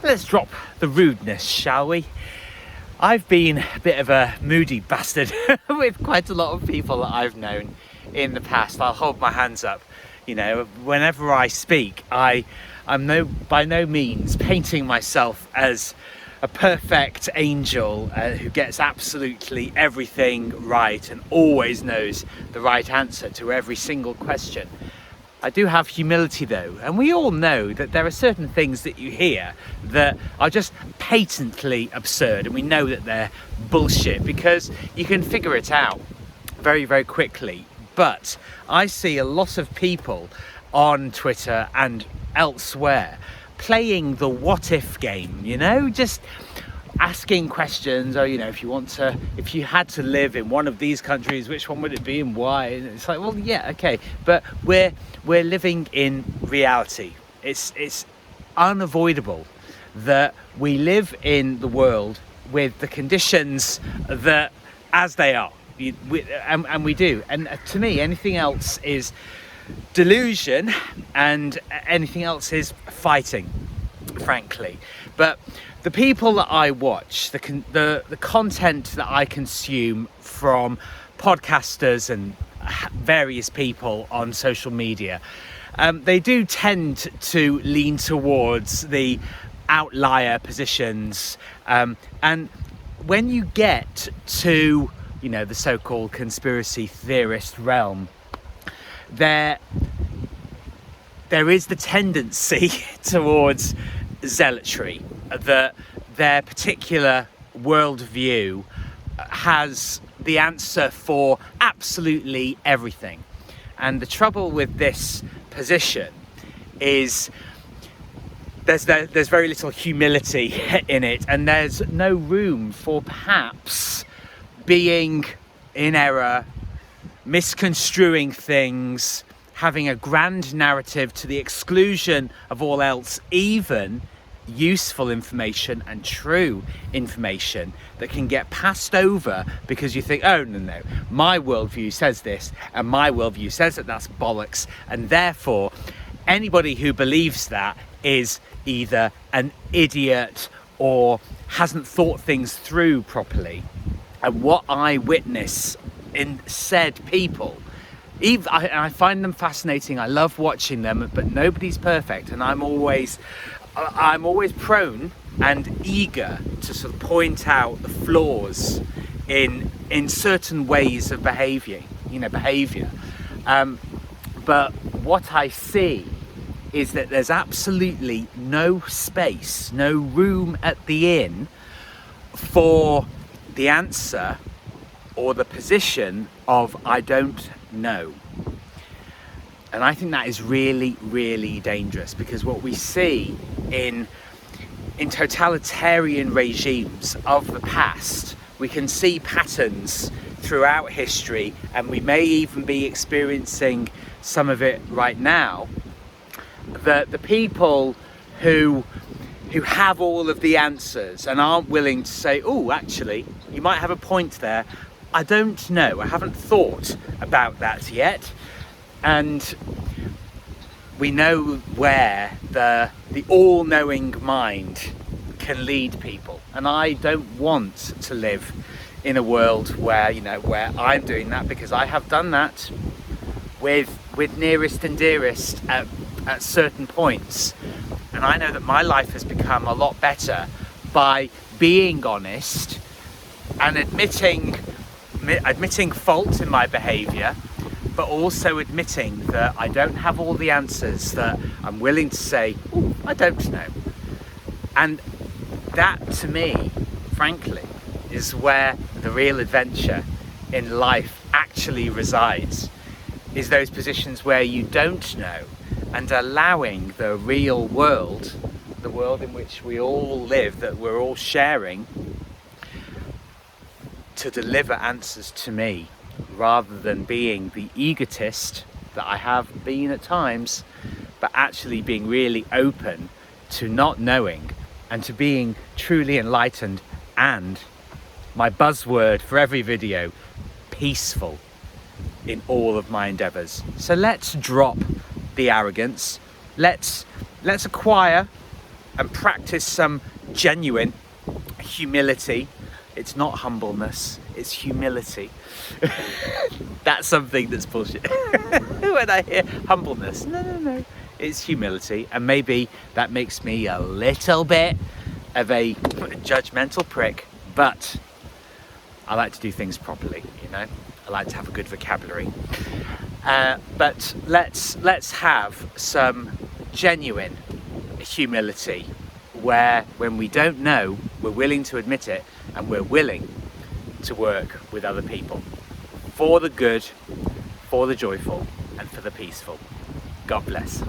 let's drop the rudeness, shall we? I've been a bit of a moody bastard with quite a lot of people that I've known in the past. I'll hold my hands up. You know, whenever I speak, I'm by no means painting myself as a perfect angel who gets absolutely everything right and always knows the right answer to every single question. I do have humility though, and we all know that there are certain things that you hear that are just patently absurd, and we know that they're bullshit because you can figure it out very, very quickly. But I see a lot of people on Twitter and elsewhere playing the what if game, you know, just asking questions, or, you know, if you had to live in one of these countries, which one would it be and why? And it's like, well, yeah, okay, but we're living in reality. It's unavoidable that we live in the world with the conditions that as they are, and we do. And to me, anything else is delusion, and anything else is fighting, frankly. But the people that I watch, the content that I consume from podcasters and various people on social media, they do tend to lean towards the outlier positions. And when you get to, you know, the so-called conspiracy theorist realm, there is the tendency towards zealotry, that their particular worldview has the answer for absolutely everything. And the trouble with this position is there's very little humility in it, and there's no room for perhaps being in error, misconstruing things, having a grand narrative to the exclusion of all else, even useful information and true information that can get passed over because you think, oh no, my worldview says this and my worldview says that that's bollocks, and therefore anybody who believes that is either an idiot or hasn't thought things through properly. And what I witness in said people, I find them fascinating. I love watching them, but nobody's perfect, and I'm always prone and eager to sort of point out the flaws in certain ways of behaviour. But what I see is that there's absolutely no space, no room at the inn for the answer or the position of I don't know. And I think that is really, really dangerous, because what we see in totalitarian regimes of the past, we can see patterns throughout history, and we may even be experiencing some of it right now, that the people who have all of the answers and aren't willing to say, oh, actually, you might have a point there, I don't know, I haven't thought about that yet. And we know where the all-knowing mind can lead people, and I don't want to live in a world where I'm doing that, because I have done that with nearest and dearest at certain points, and I know that my life has become a lot better by being honest and admitting fault in my behaviour, but also admitting that I don't have all the answers, that I'm willing to say, oh, I don't know. And that, to me, frankly, is where the real adventure in life actually resides, is those positions where you don't know, and allowing the real world, the world in which we all live, that we're all sharing, to deliver answers to me, rather than being the egotist that I have been at times, but actually being really open to not knowing and to being truly enlightened, and my buzzword for every video, peaceful in all of my endeavours. So let's drop the arrogance, let's acquire and practice some genuine humility. It's not humbleness, it's humility. That's something that's bullshit. When I hear humbleness, no, it's humility. And maybe that makes me a little bit of a judgmental prick, but I like to do things properly, you know? I like to have a good vocabulary. But let's have some genuine humility, where when we don't know, we're willing to admit it, and we're willing to work with other people for the good, for the joyful, and for the peaceful. God bless.